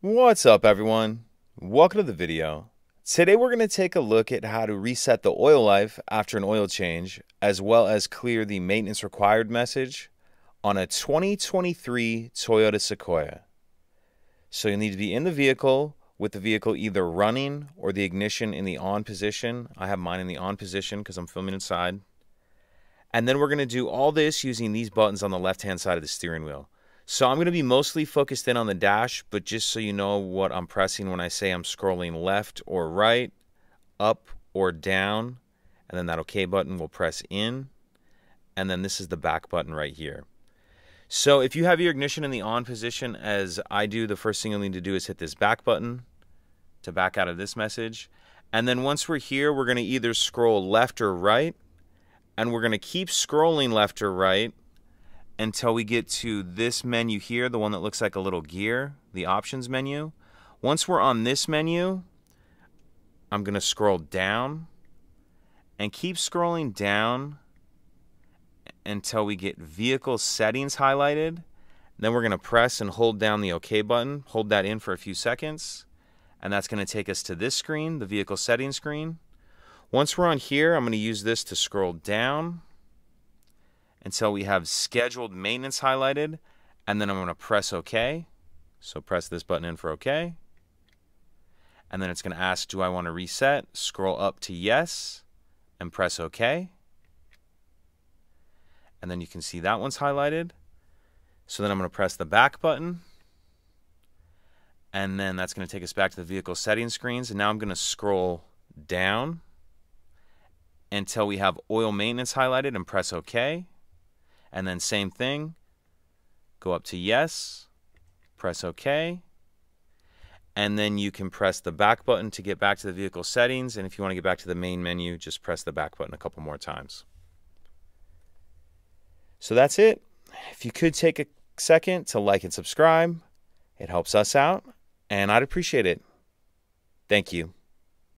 What's up, everyone? Welcome to the video. Today we're going to take a look at how to reset the oil life after an oil change, as well as clear the maintenance required message on a 2023 Toyota Sequoia. So you'll need to be in the vehicle with the vehicle either running or the ignition in the on position. I have mine in the on position because I'm filming inside. And then we're going to do all this using these buttons on the left-hand side of the steering wheel. So I'm going to be mostly focused in on the dash, but just so you know what I'm pressing when I say I'm scrolling left or right, up or down, and then that OK button will press in, and then this is the back button right here. So if you have your ignition in the on position as I do, the first thing you'll need to do is hit this back button to back out of this message. And then once we're here, we're going to either scroll left or right, and we're going to keep scrolling left or right until we get to this menu here, the one that looks like a little gear, the options menu. Once we're on this menu, I'm going to scroll down and keep scrolling down until we get vehicle settings highlighted. Then we're going to press and hold down the OK button, hold that in for a few seconds, and that's going to take us to this screen, the vehicle settings screen. Once we're on here, I'm going to use this to scroll down until we have scheduled maintenance highlighted, and then I'm going to press OK. So press this button in for OK. And then it's going to ask, do I want to reset? Scroll up to yes and press OK. And then you can see that one's highlighted. So then I'm going to press the back button. And then that's going to take us back to the vehicle settings screens. And now I'm going to scroll down until we have oil maintenance highlighted and press OK. And then same thing, go up to yes, press OK. And then you can press the back button to get back to the vehicle settings. And if you want to get back to the main menu, just press the back button a couple more times. So that's it. If you could take a second to like and subscribe, it helps us out, and I'd appreciate it. Thank you.